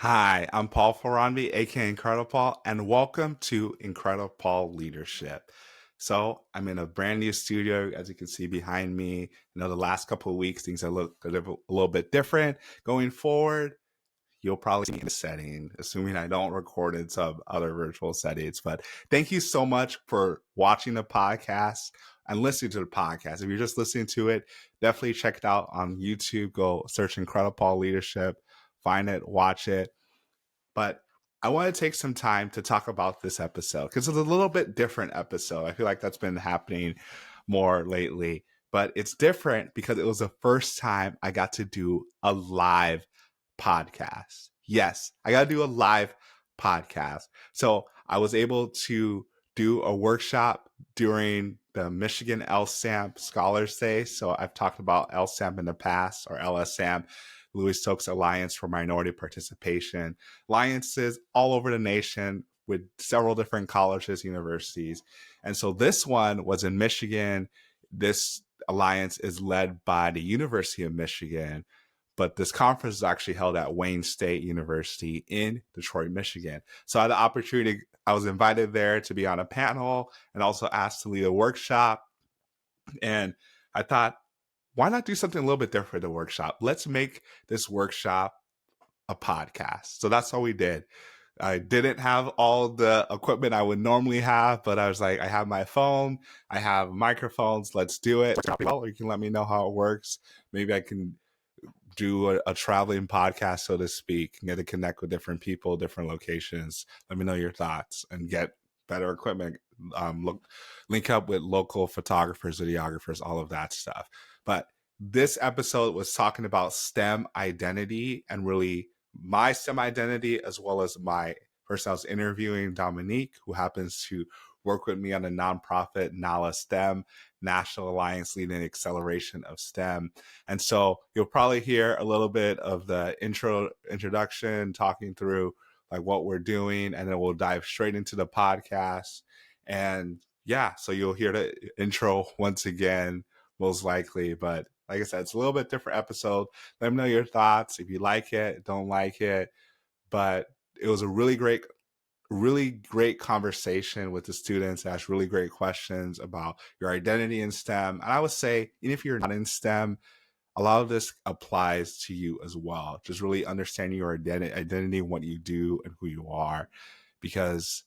Hi, I'm Paul Ferranbi, aka IncrediPaul, and welcome to IncrediPaul Leadership. So I'm in a brand new studio, as you can see behind me. The last couple of weeks, things have looked a little bit different. Going forward, you'll probably see me in this setting, assuming I don't record in some other virtual settings. But thank you so much for watching the podcast and listening to the podcast. If you're just listening to it, definitely check it out on YouTube. Go search IncrediPaul Leadership, find it, watch it. But I want to take some time to talk about this episode because it's a little bit different episode. I feel like that's been happening more lately, but it's different because it was the first time I got to do a live podcast. Yes, I got to do a live podcast. So I was able to do a workshop during the Michigan LSAMP Scholars Day. So I've talked about LSAMP in the past, or LSAMP, Louis Stokes Alliance for Minority Participation. Alliances all over the nation with several different colleges, universities. And so this one was in Michigan. This alliance is led by the University of Michigan, but this conference is actually held at Wayne State University in Detroit, Michigan. So I had the opportunity, I was invited there to be on a panel and also asked to lead a workshop. And I thought, why not do something a little bit different for the workshop? Let's make this workshop a podcast. So that's what we did. I didn't have all the equipment I would normally have, but I was like, I have my phone, I have microphones, let's do it. Well, you can let me know how it works. Maybe I can do a traveling podcast, so to speak, and get to connect with different people, different locations. Let me know your thoughts and get better equipment. Link up with local photographers, videographers, all of that stuff. But this episode was talking about STEM identity and really my STEM identity, as well as my person I was interviewing, Dominique, who happens to work with me on the nonprofit NALA STEM, National Alliance Leading Acceleration of STEM. And so you'll probably hear a little bit of the introduction, talking through like what we're doing, and then we'll dive straight into the podcast. And yeah, so you'll hear the intro once again, most likely. But like I said, it's a little bit different episode. Let me know your thoughts. If you like it, don't like it. But it was a really great conversation with the students. Asked really great questions about your identity in STEM. And I would say, even if you're not in STEM, a lot of this applies to you as well. Just really understanding your identity, what you do, and who you are, because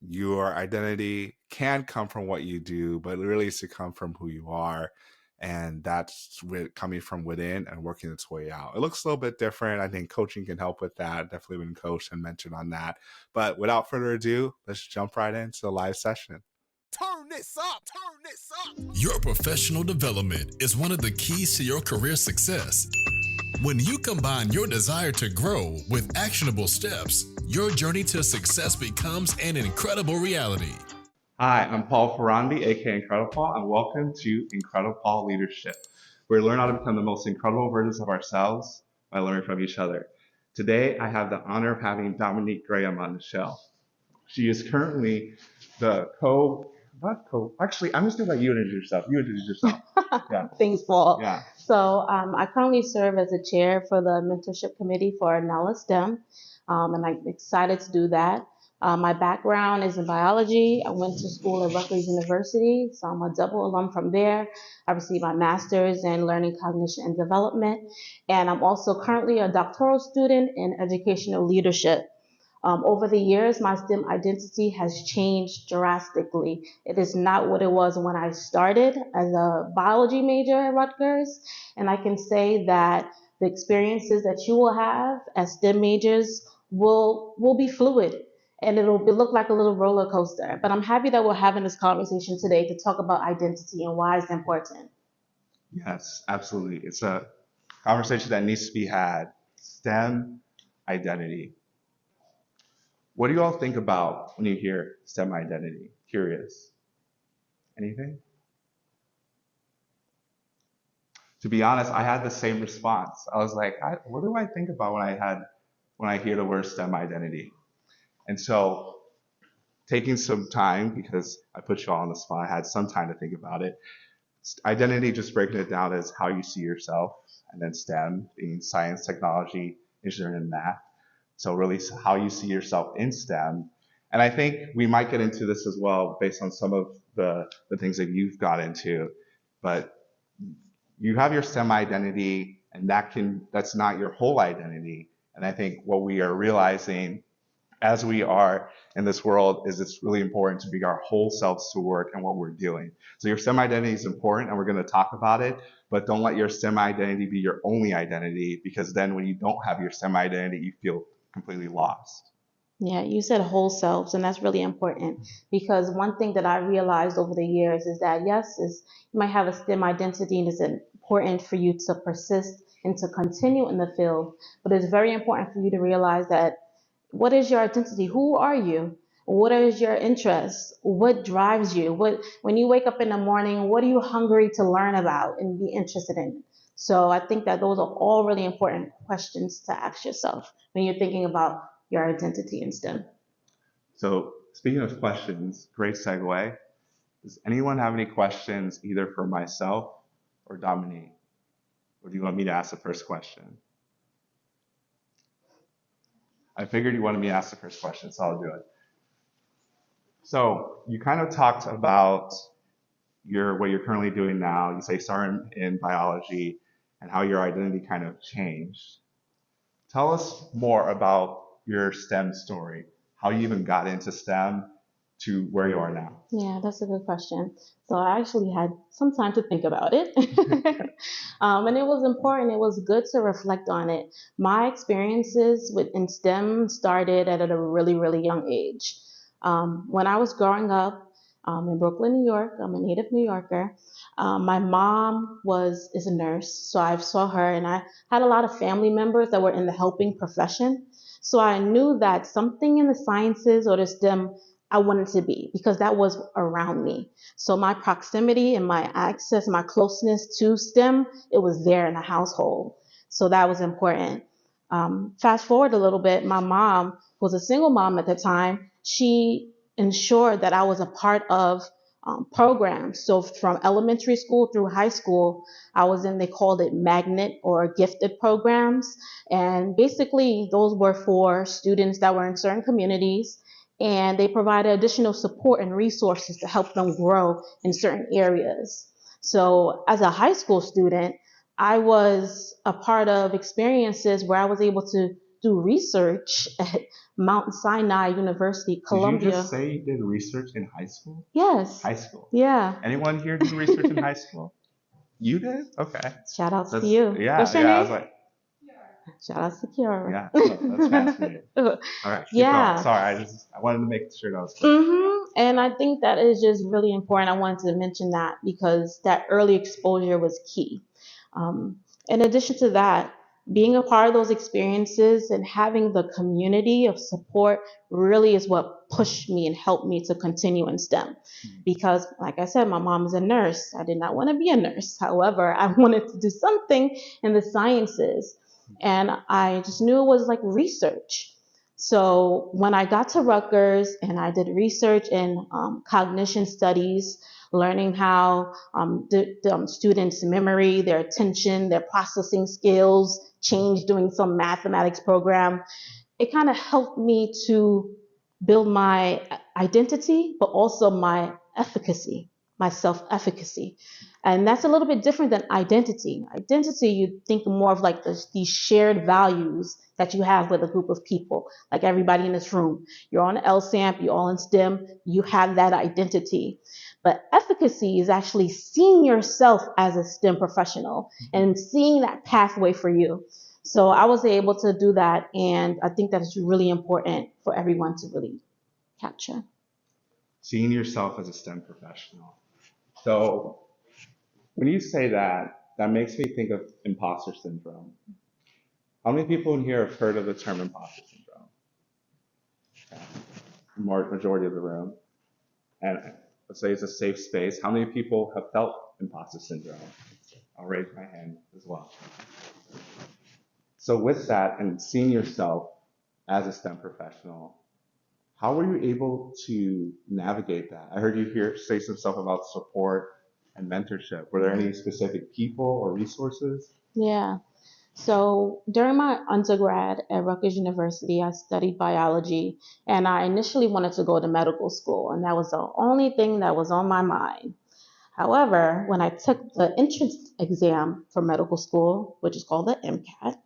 your identity can come from what you do, but really it's to come from who you are. And that's coming from within and working its way out. It looks a little bit different. I think coaching can help with that. Definitely been coached and mentored on that. But without further ado, let's jump right into the live session. Turn this up, turn this up. Your professional development is one of the keys to your career success. When you combine your desire to grow with actionable steps, your journey to success becomes an incredible reality. Hi, I'm Paul Ferranbi, aka IncrediPaul, and welcome to IncrediPaul Leadership, where we learn how to become the most incredible versions of ourselves by learning from each other. Today, I have the honor of having Dominique Graham on the show. She is currently the actually, I'm just going to let you introduce yourself. You introduce yourself. Yeah. Thanks, Paul. Yeah. So I currently serve as a chair for the Mentorship Committee for NALA STEM, and I'm excited to do that. My background is in biology. I went to school at Rutgers University, so I'm a double alum from there. I received my master's in learning, cognition, and development, and I'm also currently a doctoral student in educational leadership. Over the years, my STEM identity has changed drastically. It is not what it was when I started as a biology major at Rutgers, and I can say that the experiences that you will have as STEM majors will be fluid, and it'll look like a little roller coaster. But I'm happy that we're having this conversation today to talk about identity and why it's important. Yes, absolutely. It's a conversation that needs to be had. STEM identity. What do you all think about when you hear STEM identity? Curious. Anything? To be honest, I had the same response. I was like, what do I think about when I hear the word STEM identity? And so taking some time, because I put you all on the spot, I had some time to think about it. Identity, just breaking it down, as how you see yourself, and then STEM being science, technology, engineering, and math. So really how you see yourself in STEM. And I think we might get into this as well based on some of the things that you've got into. But you have your STEM identity, and that's not your whole identity. And I think what we are realizing as we are in this world is it's really important to bring our whole selves to work and what we're doing. So your STEM identity is important, and we're going to talk about it, but don't let your STEM identity be your only identity, because then when you don't have your STEM identity, you feel completely lost. Yeah, you said whole selves, and that's really important, because one thing that I realized over the years is that yes, you might have a STEM identity and it's important for you to persist and to continue in the field, but it's very important for you to realize that what is your identity? Who are you? What is your interests? What drives you? When you wake up in the morning, what are you hungry to learn about and be interested in? So I think that those are all really important questions to ask yourself when you're thinking about your identity in STEM. So speaking of questions, great segue. Does anyone have any questions either for myself or Dominique? Or do you want me to ask the first question? I figured you wanted me to ask the first question, so I'll do it. So you kind of talked about what you're currently doing now. You say started in biology and how your identity kind of changed. Tell us more about your STEM story, how you even got into STEM to where you are now. Yeah, that's a good question. So I actually had some time to think about it. And it was important. It was good to reflect on it. My experiences in STEM started at a really, really young age. When I was growing up in Brooklyn, New York, I'm a native New Yorker. My mom is a nurse, so I saw her, and I had a lot of family members that were in the helping profession. So I knew that something in the sciences or the STEM I wanted to be, because that was around me. So my proximity and my access, my closeness to STEM, it was there in the household. So that was important. Fast forward a little bit, my mom, who was a single mom at the time, she ensured that I was a part of programs. So from elementary school through high school, they called it magnet or gifted programs. And basically those were for students that were in certain communities, and they provided additional support and resources to help them grow in certain areas. So as a high school student, I was a part of experiences where I was able to do research at Mount Sinai University, Columbia. Did you just say you did research in high school? Yes. High school. Yeah. Anyone here do research in high school? You did? Okay. Shout outs to you. Yeah, What's your yeah. name? I was like, shout outs to Kiara. Yeah, that's fascinating. All right, keep going. Sorry, I wanted to make sure that was clear. And I think that is just really important. I wanted to mention that because that early exposure was key. In addition to that, being a part of those experiences and having the community of support really is what pushed me and helped me to continue in STEM. Because, like I said, my mom is a nurse. I did not want to be a nurse. However, I wanted to do something in the sciences. And I just knew it was like research. So when I got to Rutgers and I did research in cognition studies, learning how the students' memory, their attention, their processing skills changed doing some mathematics program, it kind of helped me to build my identity, but also my efficacy, my self-efficacy. And that's a little bit different than identity. Identity, you think more of like these shared values that you have with a group of people, like everybody in this room. You're on LSAMP, you're all in STEM, you have that identity. But efficacy is actually seeing yourself as a STEM professional and seeing that pathway for you. So I was able to do that, and I think that is really important for everyone to really capture. Seeing yourself as a STEM professional. So when you say that, that makes me think of imposter syndrome. How many people in here have heard of the term imposter syndrome? Okay. Majority of the room. And let's say it's a safe space. How many people have felt imposter syndrome? I'll raise my hand as well. So with that and seeing yourself as a STEM professional, how were you able to navigate that? I heard you say some stuff about support and mentorship. Were there any specific people or resources? Yeah. So during my undergrad at Rutgers University, I studied biology, and I initially wanted to go to medical school, and that was the only thing that was on my mind. However, when I took the entrance exam for medical school, which is called the MCAT,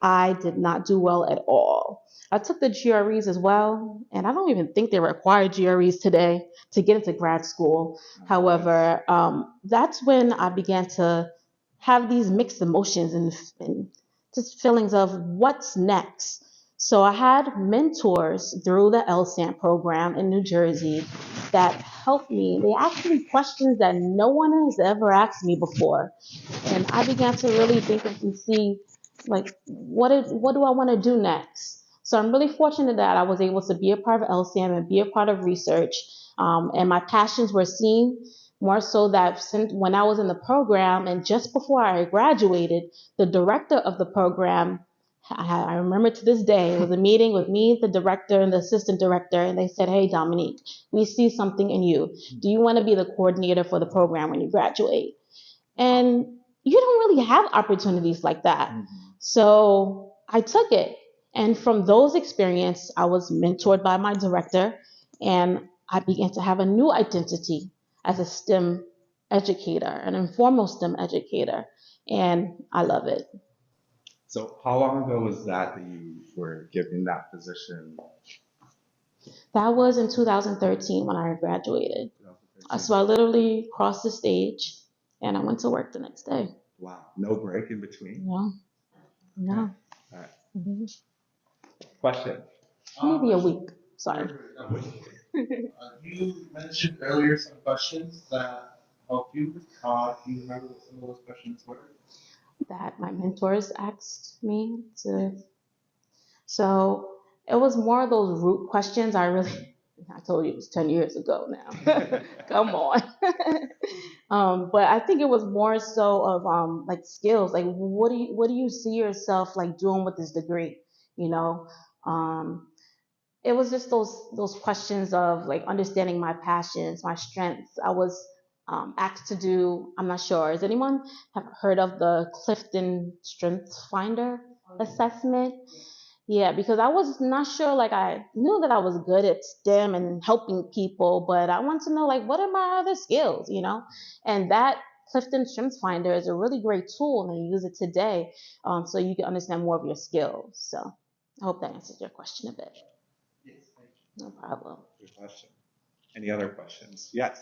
I did not do well at all. I took the GREs as well, and I don't even think they require GREs today to get into grad school. However, that's when I began to have these mixed emotions and just feelings of what's next. So I had mentors through the LSAMP program in New Jersey that helped me. They asked me questions that no one has ever asked me before. And I began to really think and see, like, what do I want to do next? So I'm really fortunate that I was able to be a part of LSAM and be a part of research, and my passions were seen more so that since when I was in the program and just before I graduated, the director of the program, I remember to this day, it was a meeting with me, the director, and the assistant director, and they said, "Hey, Dominique, we see something in you. Do you want to be the coordinator for the program when you graduate?" And you don't really have opportunities like that. So I took it. And from those experiences, I was mentored by my director, and I began to have a new identity as a STEM educator, an informal STEM educator. And I love it. So how long ago was that you were given that position? That was in 2013 when I graduated. So I literally crossed the stage and I went to work the next day. Wow, no break in between? No, no. All right. Mhm. Question. Maybe a week. Sorry. You mentioned earlier some questions that helped you. Do you remember what some of those questions were? That my mentors asked me to. So it was more of those root questions. I told you it was 10 years ago now. Come on. But I think it was more so of like skills. Like, what do you see yourself like doing with this degree? You know, um, it was just those questions of like understanding my passions, my strengths. I was asked to do. I'm not sure. Has anyone have heard of the Clifton Strengths Finder assessment? Yeah, because I was not sure. Like I knew that I was good at STEM and helping people, but I want to know like what are my other skills, you know? And that Clifton Strengths Finder is a really great tool, and I use it today, so you can understand more of your skills. So I hope that answers your question a bit. Yes, thank you. No problem. Good question. Any other questions? Yes.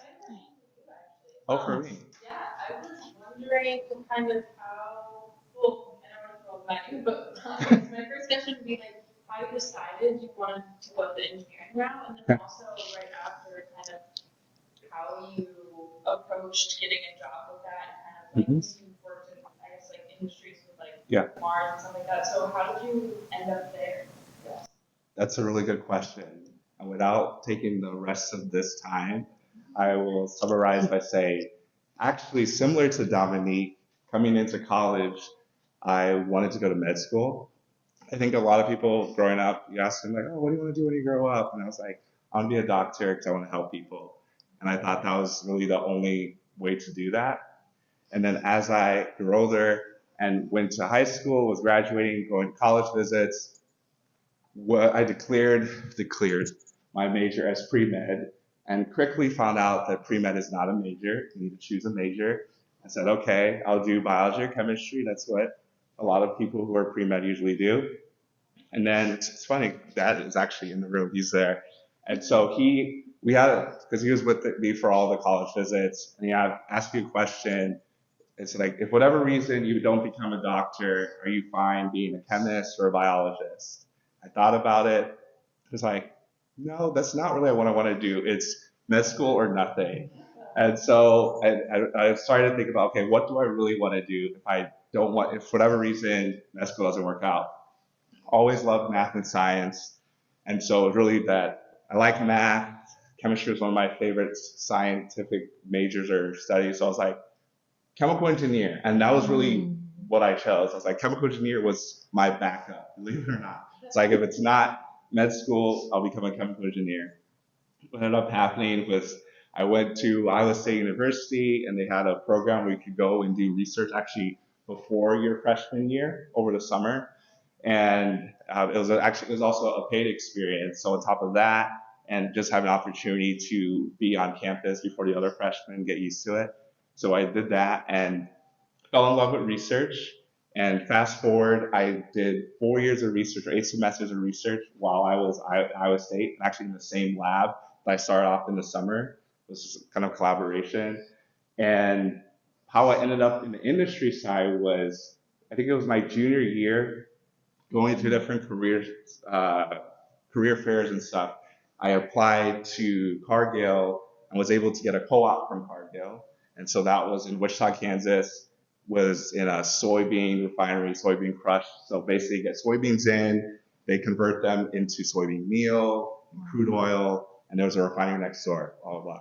Oh, for me. Yeah, I was wondering kind of how, well, I don't know if you but my first question would be like, how you decided you wanted to go the engineering route, and then also right after, kind of how you approached getting a job with that, and kind of like, you worked in, I guess, like industries with like Mars and stuff like that. So how did you end up there? That's a really good question. And without taking the rest of this time, I will summarize by saying, actually, similar to Dominique, coming into college, I wanted to go to med school. I think a lot of people growing up, you ask them like, "Oh, what do you want to do when you grow up?" And I was like, "I want to be a doctor because I want to help people." And I thought that was really the only way to do that. And then as I grew older and went to high school, was graduating, going to college visits, I declared my major as pre-med, and quickly found out that pre-med is not a major. You need to choose a major. I said, okay, I'll do biology or chemistry. That's what a lot of people who are pre-med usually do. And then it's funny, Dad is actually in the room. He's there. And so because he was with me for all the college visits, and he asked me a question. It's like, if whatever reason you don't become a doctor, are you fine being a chemist or a biologist? I thought about it. It was like, no, that's not really what I want to do. It's med school or nothing. And so I started to think about, okay, what do I really want to do if for whatever reason med school doesn't work out? Always loved math and science. And so it's really that I like math. Chemistry was one of my favorite scientific majors or studies. So I was like, chemical engineer. And that was really what I chose. I was like, chemical engineer was my backup, believe it or not. It's like, if it's not med school, I'll become a chemical engineer. What ended up happening was I went to Iowa State University, and they had a program where you could go and do research, actually before your freshman year over the summer. And it was also a paid experience. So on top of that, and just have an opportunity to be on campus before the other freshmen, get used to it. So I did that and fell in love with research. And fast forward, I did 4 years of research, or 8 semesters of research while I was at Iowa State, actually in the same lab that I started off in the summer. It was just kind of collaboration. And how I ended up in the industry side was, I think it was my junior year, going to different career fairs and stuff. I applied to Cargill and was able to get a co-op from Cargill. And so that was in Wichita, Kansas, was in a soybean refinery, soybean crush. So basically you get soybeans in, they convert them into soybean meal, crude oil, and there was a refinery next door, blah, blah, blah.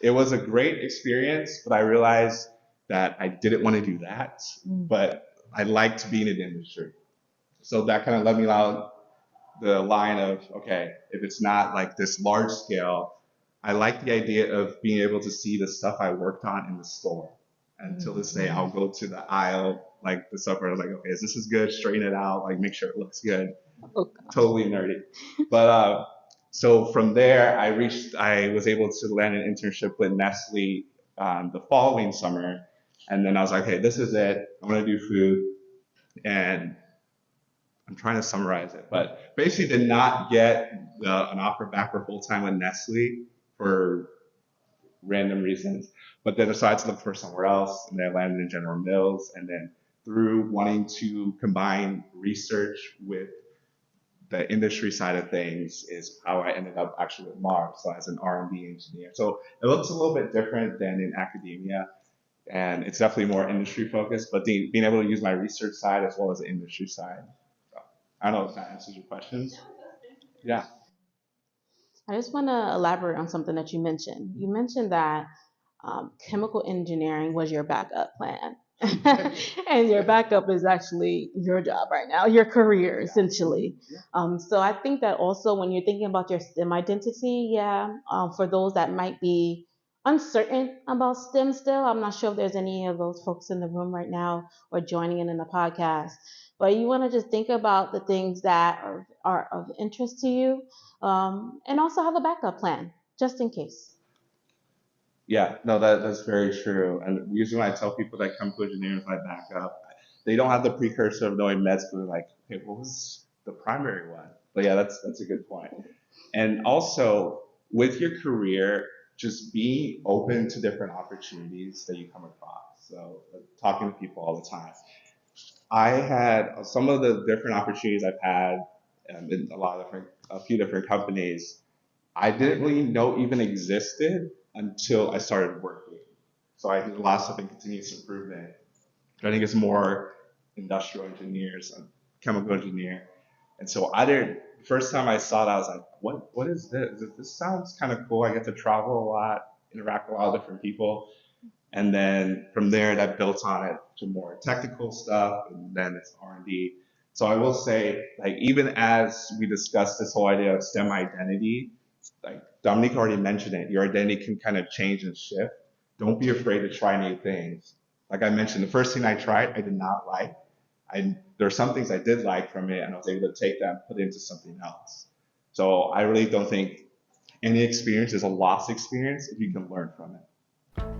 It was a great experience, but I realized that I didn't want to do that, but I liked being in the industry. So that kind of led me down the line of, okay, if it's not like this large scale, I like the idea of being able to see the stuff I worked on in the store. And until this day, I'll go to the aisle, like the stuff where I was like, okay, is this good? Straighten it out, like make sure it looks good. Totally nerdy. But so from there, I was able to land an internship with Nestle the following summer. And then I was like, hey, this is it. I'm going to do food. And I'm trying to summarize it, but basically did not get an offer back for full-time with Nestle for random reasons, but then decided to look for somewhere else, and then I landed in General Mills, and then through wanting to combine research with the industry side of things is how I ended up actually with Mars, so as an R&D engineer. So it looks a little bit different than in academia, and it's definitely more industry focused, but being able to use my research side as well as the industry side. I don't know if that answers your questions. Yeah. I just want to elaborate on something that you mentioned. You mentioned that chemical engineering was your backup plan. And your backup is actually your job right now, your career, essentially. So I think that also when you're thinking about your STEM identity, for those that might be uncertain about STEM still, I'm not sure if there's any of those folks in the room right now or joining in the podcast, but you want to just think about the things that are of interest to you, and also have a backup plan just in case. Yeah, no, that's very true. And usually when I tell people that chemical engineering is my backup, they don't have the precursor of knowing med school. They're like, okay, what was the primary one? But yeah, that's a good point. And also with your career, just being open to different opportunities that you come across. So talking to people all the time. I had some of the different opportunities I've had in a few different companies. I didn't really know even existed until I started working. So I did a lot of stuff in continuous improvement. I think it's more industrial engineers, chemical engineer. And so the first time I saw that, I was like, what is this? This sounds kind of cool. I get to travel a lot, interact with a lot of different people. And then from there, that built on it to more technical stuff, and then it's R&D. So I will say, like, even as we discussed this whole idea of STEM identity, like Dominique already mentioned it, your identity can kind of change and shift. Don't be afraid to try new things. Like I mentioned, the first thing I tried, I did not like. There are some things I did like from it, and I was able to take that and put it into something else. So I really don't think any experience is a lost experience if you can learn from it.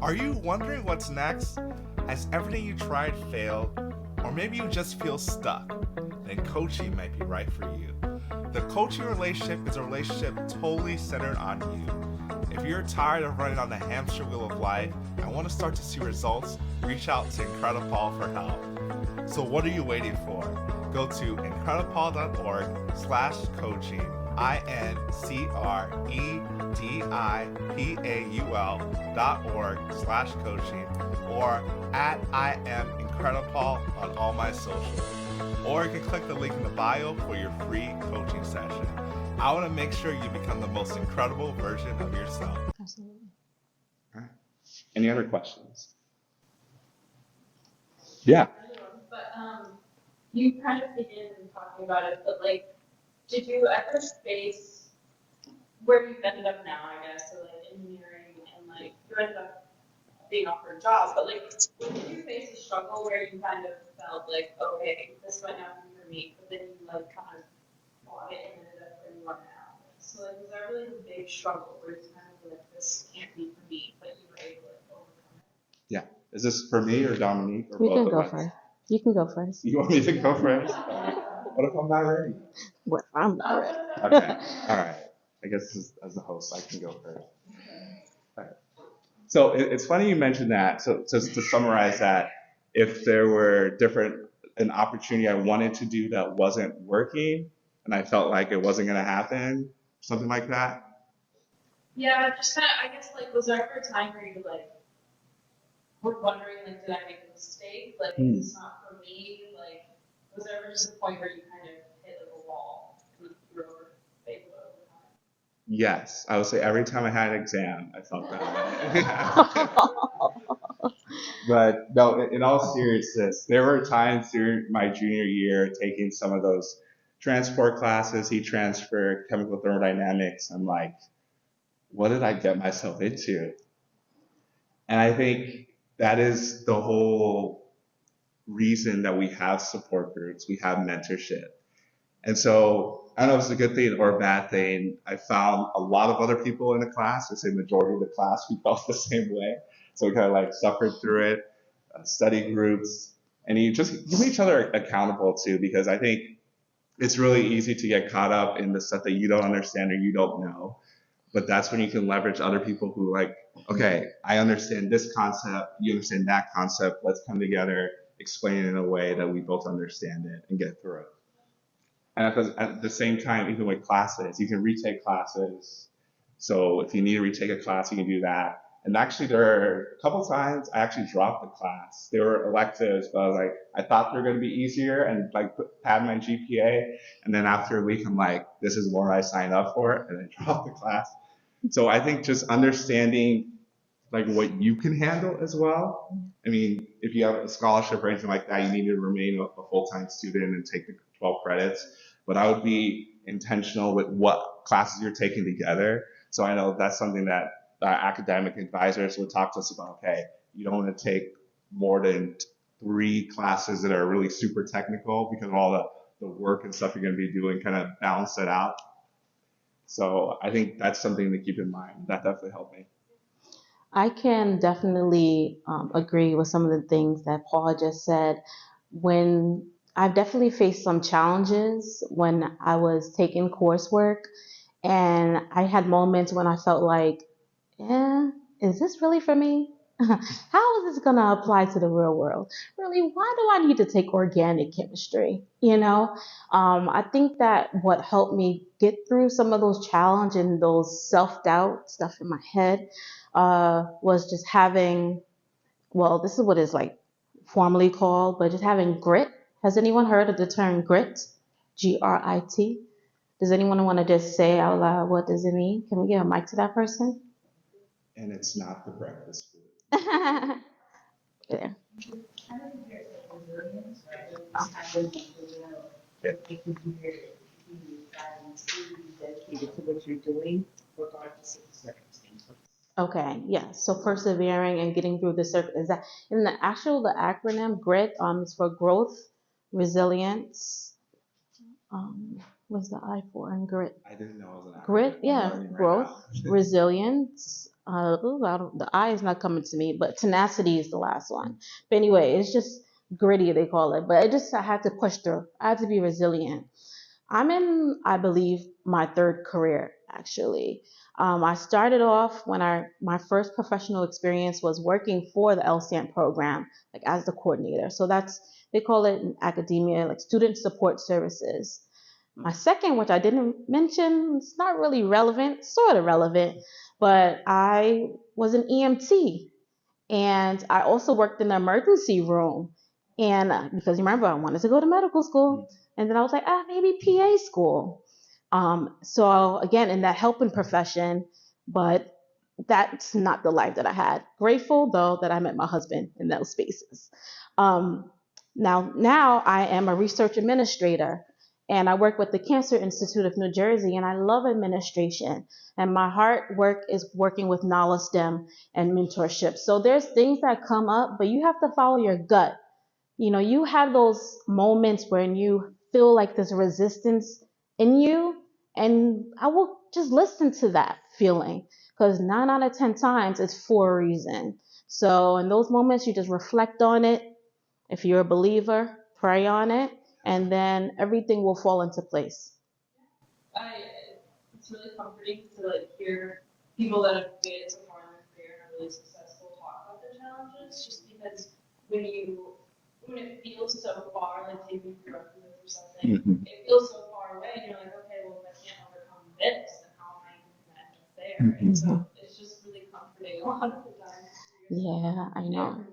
Are you wondering what's next? Has everything you tried failed? Or maybe you just feel stuck? Then coaching might be right for you. The coaching relationship is a relationship totally centered on you. If you're tired of running on the hamster wheel of life and want to start to see results, reach out to IncrediPaul for help. So what are you waiting for? Go to IncrediPaul.org/coaching, IncrediPaul.org/coaching, or at I am IncrediPaul on all my socials. Or you can click the link in the bio for your free coaching session. I want to make sure you become the most incredible version of yourself. Absolutely. All right. Any other questions? Yeah. But you kind of began talking about it, but like, did you ever face where you've ended up now, I guess, so like engineering and like you ended up being offered jobs, but like, did you face a struggle where you kind of felt like, okay, this might not be for me, but then you like kind of bought it and ended up where you are now? So like, was that really a big struggle where it's kind of like, this can't be for me, but you were able to overcome it? Yeah. Is this for me or Dominique or You both can of go us? first. You can go first. You want me to go first? What if I'm not ready? What if I'm not ready? Okay. All right. I guess as the host, I can go first. All right. So it's funny you mentioned that. So just to summarize that, if there were an opportunity I wanted to do that wasn't working and I felt like it wasn't going to happen, something like that. Yeah, just kind of, I guess, like, was there ever a time where you, like, were wondering, like, did I make a mistake? Like, is this not for me? Like, was there ever just a point where you kind of hit, like, a wall and you were able to overcome it? Yes, I would say every time I had an exam, I felt that way. But no, in all seriousness, there were times during my junior year taking some of those transport classes, heat transfer, chemical thermodynamics. I'm like, what did I get myself into? And I think that is the whole reason that we have support groups, we have mentorship. And so I don't know if it's a good thing or a bad thing. I found a lot of other people in the class, I say majority of the class, we felt the same way. So we kind of like suffered through it, study groups, and you just give each other accountable too, because I think it's really easy to get caught up in the stuff that you don't understand or you don't know. But that's when you can leverage other people who like, okay, I understand this concept, you understand that concept, let's come together, explain it in a way that we both understand it and get through it. And at the same time, even with classes, you can retake classes. So if you need to retake a class, you can do that. And actually, there are a couple times I actually dropped the class. They were electives, but I was like, I thought they were going to be easier and like pad my GPA. And then after a week, I'm like, this is what I signed up for, and I dropped the class. So I think just understanding like what you can handle as well. I mean, if you have a scholarship or anything like that, you need to remain a full-time student and take the 12 credits. But I would be intentional with what classes you're taking together. So I know that's something that academic advisors would talk to us about. Okay, you don't want to take more than 3 classes that are really super technical because of all the work and stuff you're going to be doing, kind of balance it out. So I think that's something to keep in mind. That definitely helped me. I can definitely agree with some of the things that Paul just said. When I've definitely faced some challenges when I was taking coursework, and I had moments when I felt like, is this really for me? How is this going to apply to the real world? Really, why do I need to take organic chemistry? I think that what helped me get through some of those challenges and those self-doubt stuff in my head was just having, well, this is what it's like formally called, but just having grit. Has anyone heard of the term grit? Grit? Does anyone want to just say out loud, what does it mean? Can we give a mic to that person? And it's not the breakfast food. There. Kind of compared to resilience, right? Like, this kind of, if you compare it, you dedicated to what you're doing, regardless of the circumstances. Okay, yeah. So persevering and getting through the circuit is that in the acronym GRIT is for growth, resilience. What's the I for in grit? I didn't know it was an acronym. Grit, yeah, Right growth, resilience. The I is not coming to me, but tenacity is the last one. But anyway, it's just gritty, they call it. But I had to push through. I had to be resilient. I'm in, I believe, my 3rd career, actually. I started off when my first professional experience was working for the LSAMP program, like as the coordinator. So they call it in academia, like student support services. My second, which I didn't mention, it's not really relevant, sort of relevant, but I was an EMT. And I also worked in the emergency room. And because you remember, I wanted to go to medical school. And then I was like, maybe PA school. So again, in that helping profession, but that's not the life that I had. Grateful though that I met my husband in those spaces. Now I am a research administrator, And I work with the Cancer Institute of New Jersey, and I love administration. And my heart work is working with knowledge STEM and mentorship. So there's things that come up, but you have to follow your gut. You know, you have those moments when you feel like there's resistance in you, and I will just listen to that feeling, because 9 out of 10 times it's for a reason. So in those moments, you just reflect on it. If you're a believer, pray on it, and then everything will fall into place. It's really comforting to like hear people that have made it so far in their career and are really successful talk about their challenges, just because when it feels so far, like say you grew up with or something, it feels so far away, and you're like, okay, well, if I can't overcome this, then how am I going to end up there? And so it's just really comforting a lot of the time. Yeah, I know. Everyone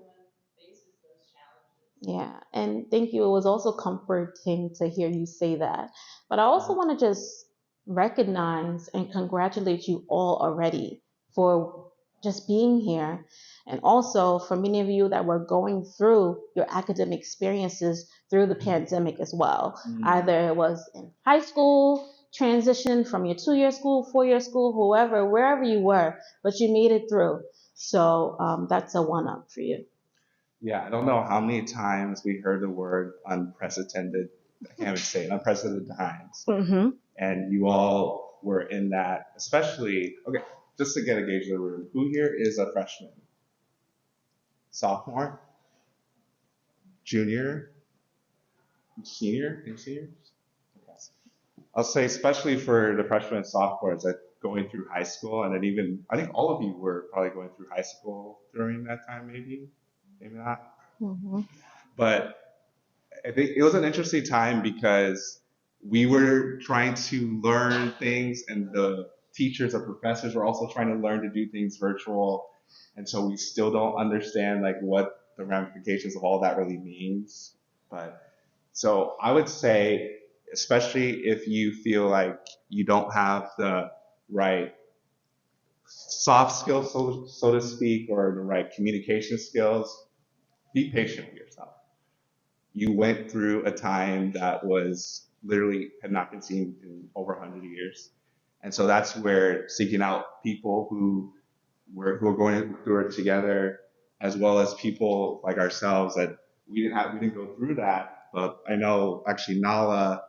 faces those challenges. Yeah, and thank you. It was also comforting to hear you say that. But I also want to just recognize and congratulate you all already for just being here. And also for many of you that were going through your academic experiences through the pandemic as well. Either it was in high school, transition from your 2-year school, 4-year school, wherever you were, but you made it through. So that's a one-up for you. Yeah, I don't know how many times we heard the word unprecedented, I can't even say it, unprecedented times. Mm-hmm. And you all were in that, especially, okay, just to get a gauge of the room, who here is a freshman? Sophomore? Junior? Senior? Any seniors? Okay. I'll say especially for the freshmen and sophomores that going through high school, and then even, I think all of you were probably going through high school during that time, maybe not. Mm-hmm. But I think it was an interesting time because we were trying to learn things, and the teachers or professors were also trying to learn to do things virtual. And so we still don't understand like what the ramifications of all that really means. But so I would say, especially if you feel like you don't have the right soft skills, so to speak, or the right communication skills, be patient with yourself. You went through a time that was literally had not been seen in over 100 years. And so that's where seeking out people who are going through it together, as well as people like ourselves that we didn't go through that. But I know actually NALA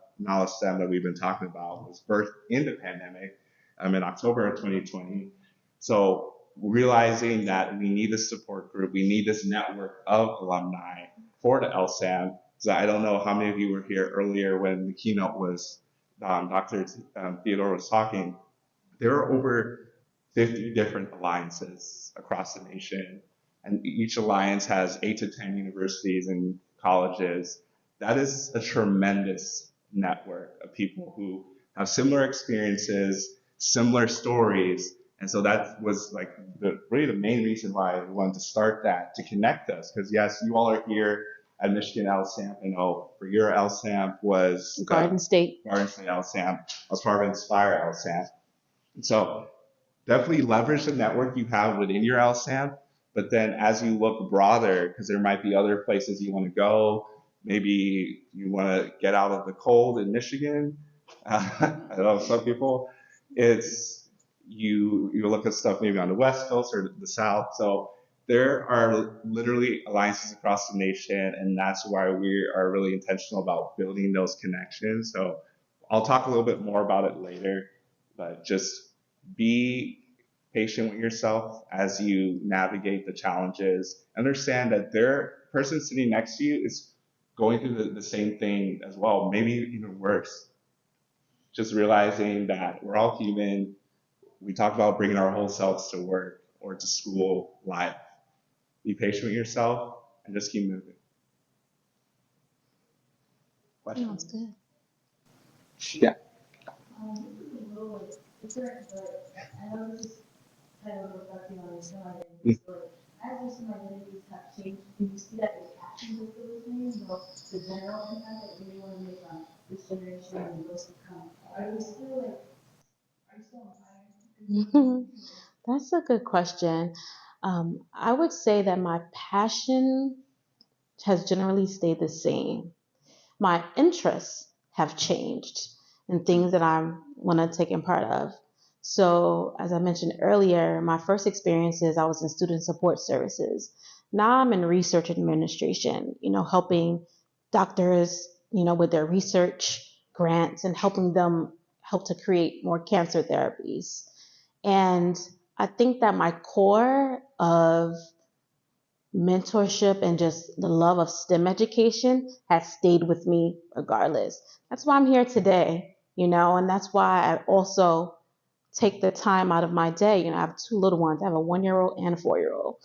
STEM that we've been talking about was birthed in the pandemic in October of 2020. So realizing that we need this support group, we need this network of alumni for the LSAMP. So I don't know how many of you were here earlier when the keynote was Dr. Theodore was talking. There are over 50 different alliances across the nation, and each alliance has 8 to 10 universities and colleges. That is a tremendous network of people who have similar experiences, similar stories. And so that was like really the main reason why we wanted to start that, to connect us. Because yes, you all are here at Michigan LSAMP. I know for your LSAMP was Garden State LSAMP. I was part of Inspire LSAMP. And so definitely leverage the network you have within your LSAMP. But then as you look broader, because there might be other places you want to go, maybe you want to get out of the cold in Michigan. I know some people, it's you look at stuff maybe on the West Coast or the South. So there are literally alliances across the nation, and that's why we are really intentional about building those connections. So I'll talk a little bit more about it later, but just be patient with yourself as you navigate the challenges. Understand that their person sitting next to you is going through the same thing as well, maybe even worse. Just realizing that we're all human. We talk about bringing our whole selves to work or to school, life. Be patient with yourself and just keep moving. Sounds good. Yeah. Different, but I know this is kind of reflecting on your own identity. So, as some identities have changed, do you see that your actions are still the same, or the general impact that you want to make on this generation and those to come? Are you still on fire? That's a good question. I would say that my passion has generally stayed the same. My interests have changed and things that I want to take in part of. So, as I mentioned earlier, my first experiences, I was in student support services. Now I'm in research administration, helping doctors, with their research grants and helping them help to create more cancer therapies. And I think that my core of mentorship and just the love of STEM education has stayed with me regardless. That's why I'm here today, and that's why I also take the time out of my day. I have two little ones. I have a 1-year-old and a 4-year-old,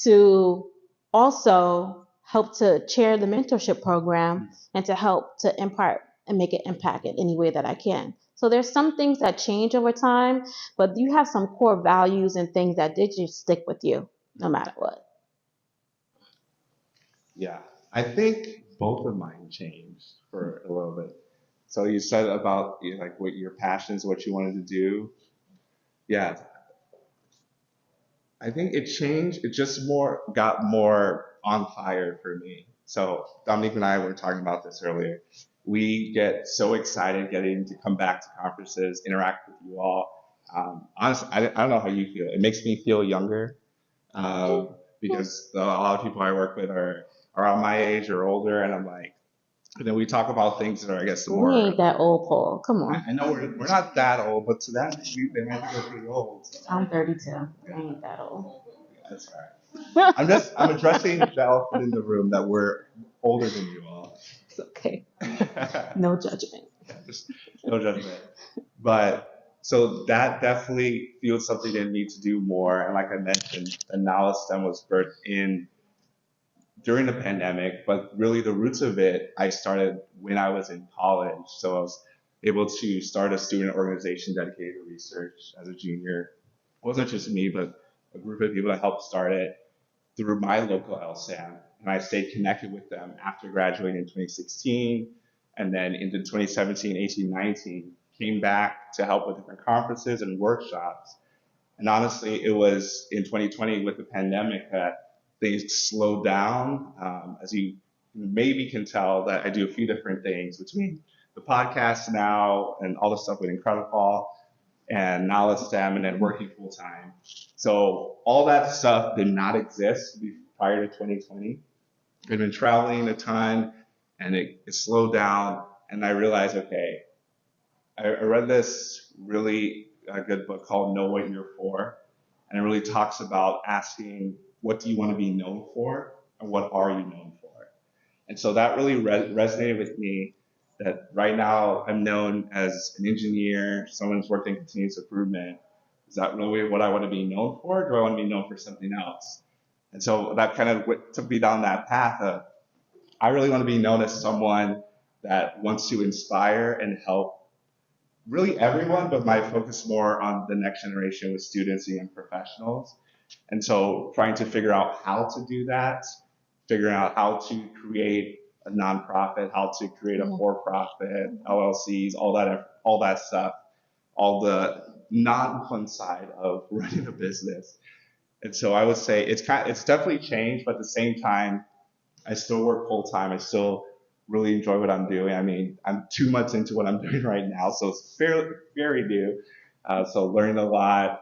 to also help to chair the mentorship program and to help to impart and make an impact in any way that I can. So there's some things that change over time, but you have some core values and things that did just stick with you no matter what. Yeah, I think both of mine changed for a little bit. So you said about like what your passions, what you wanted to do. Yeah, I think it changed. It just got more on fire for me. So Dominique and I were talking about this earlier. We get so excited getting to come back to conferences, interact with you all. Honestly, I don't know how you feel. It makes me feel younger because a lot of people I work with are around my age or older, and I'm like, and then we talk about things that are, I guess, more. We ain't that old, Paul. Come on. I know we're not that old, but to them, they might be pretty old. I'm 32. I ain't that old. That's all right. I'm addressing the elephant in the room that we're older than you all. It's okay. No judgment. Just no judgment. But so that definitely fueled something in me to do more. And like I mentioned, the knowledge STEM was birthed in during the pandemic, but really the roots of it, I started when I was in college. So I was able to start a student organization dedicated to research as a junior. It wasn't just me, but a group of people that helped start it through my local LSAMP. And I stayed connected with them after graduating in 2016. And then into 2017, 18, 19, came back to help with different conferences and workshops. And honestly, it was in 2020 with the pandemic that things slowed down. As you maybe can tell, that I do a few different things between the podcast now and all the stuff with IncrediPaul and Knowledge STEM and then working full time. So all that stuff did not exist prior to 2020. I'd been traveling a ton and it slowed down, and I realized, okay, I read this really good book called Know What You're For, and it really talks about asking, what do you want to be known for, and what are you known for? And so that really resonated with me, that right now I'm known as an engineer, someone who's worked in continuous improvement. Is that really what I want to be known for, or do I want to be known for something else? And so that kind of took me down that path of, I really want to be known as someone that wants to inspire and help really everyone, but my focus more on the next generation with students and professionals. And so trying to figure out how to do that, figuring out how to create a nonprofit, how to create a for-profit, LLCs, all that stuff, all the non-fun side of running a business. And so I would say it's definitely changed, but at the same time, I still work full time. I still really enjoy what I'm doing. I mean, I'm 2 months into what I'm doing right now, so it's very new. So learning a lot.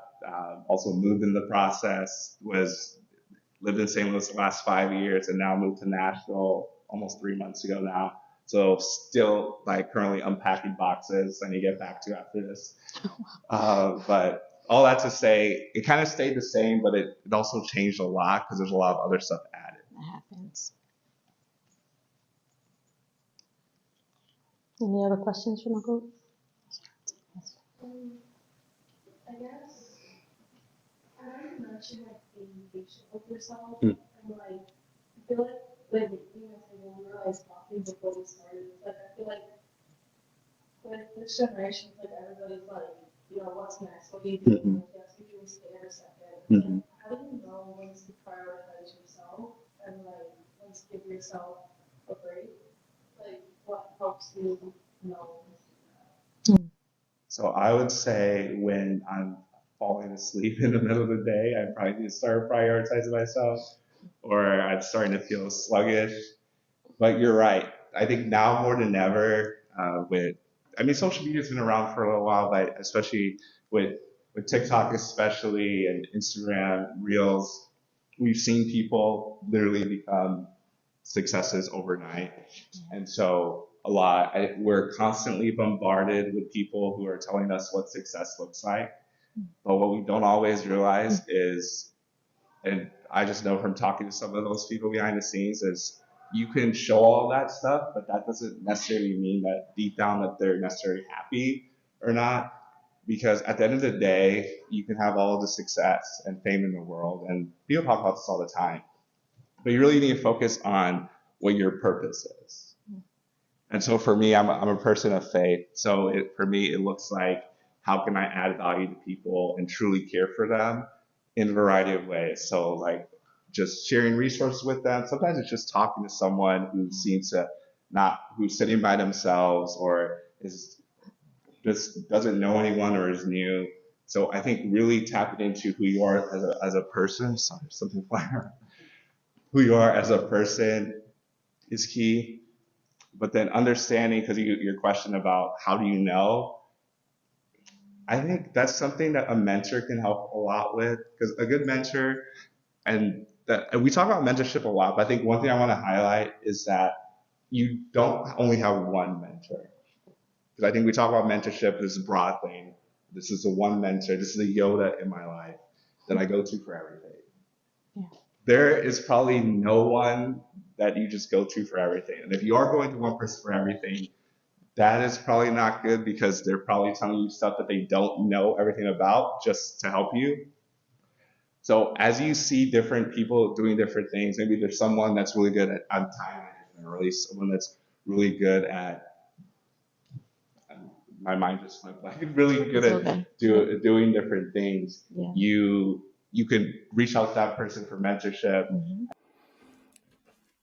Also moved in the process. Lived in St. Louis the last 5 years, and now moved to Nashville almost 3 months ago now. So still currently unpacking boxes I need to get back to after this. But all that to say, it kind of stayed the same, but it also changed a lot because there's a lot of other stuff added. That happens. Any other questions from the group? I guess, I know you mentioned being patient with yourself, Mm. and I feel like when we realized talking before we started, I feel like with this generation, everybody's what's next? What do you do? Mm-hmm. Yes, you can stay in a second. Mm-hmm. How do you know when to prioritize yourself and when to give yourself a break? What helps you know? So I would say when I'm falling asleep in the middle of the day, I probably need to start prioritizing myself, or I'm starting to feel sluggish. But you're right. I think now more than ever, social media has been around for a little while, but especially with TikTok especially and Instagram Reels, we've seen people literally become successes overnight. And so we're constantly bombarded with people who are telling us what success looks like. But what we don't always realize is, and I just know from talking to some of those people behind the scenes, is you can show all that stuff, but that doesn't necessarily mean that deep down that they're necessarily happy or not. Because at the end of the day, you can have all the success and fame in the world, and people talk about this all the time. But you really need to focus on what your purpose is. And so for me, I'm a person of faith. So for me, it looks like, how can I add value to people and truly care for them in a variety of ways? So like just sharing resources with them. Sometimes it's just talking to someone who seems to who's sitting by themselves or just doesn't know anyone or is new. So I think really tapping into who you are as a person. Sorry, something flying around. Who you are as a person is key. But then understanding, because your question about how do you know, I think that's something that a mentor can help a lot with. Because a good mentor, and we talk about mentorship a lot, but I think one thing I want to highlight is that you don't only have one mentor. Because I think we talk about mentorship as a broad thing. This is the one mentor. This is the Yoda in my life that I go to for everything. Yeah. There is probably no one that you just go to for everything. And if you are going to one person for everything, that is probably not good, because they're probably telling you stuff that they don't know everything about just to help you. So as you see different people doing different things, maybe there's someone that's really good at time management, or at least someone that's really good at, my mind just went blank, really good at doing different things. Yeah. You can reach out to that person for mentorship. Mm-hmm.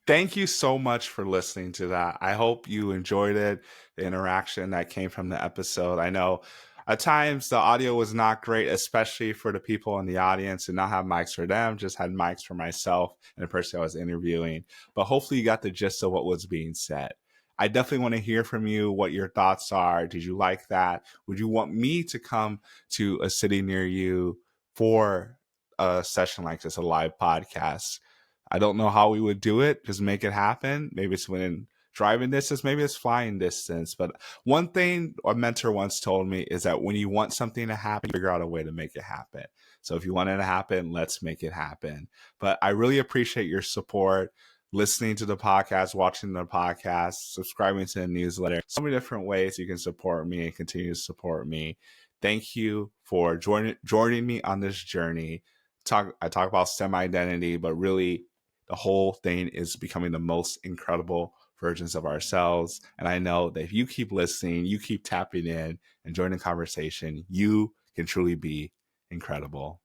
Thank you so much for listening to that. I hope you enjoyed it, the interaction that came from the episode. I know at times the audio was not great, especially for the people in the audience, and not have mics for them, just had mics for myself and the person I was interviewing. But hopefully you got the gist of what was being said. I definitely want to hear from you what your thoughts are. Did you like that? Would you want me to come to a city near you for a session like this, a live podcast? I don't know how we would do it. Just make it happen. Maybe it's within driving distance. Maybe it's flying distance. But one thing a mentor once told me is that when you want something to happen, you figure out a way to make it happen. So if you want it to happen, let's make it happen. But I really appreciate your support, listening to the podcast, watching the podcast, subscribing to the newsletter. So many different ways you can support me and continue to support me. Thank you for joining me on this journey. I talk about STEM identity, but really, the whole thing is becoming the most incredible versions of ourselves. And I know that if you keep listening, you keep tapping in and joining the conversation, you can truly be incredible.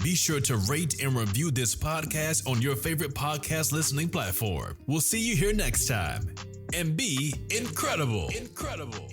Be sure to rate and review this podcast on your favorite podcast listening platform. We'll see you here next time. And be incredible. Incredible.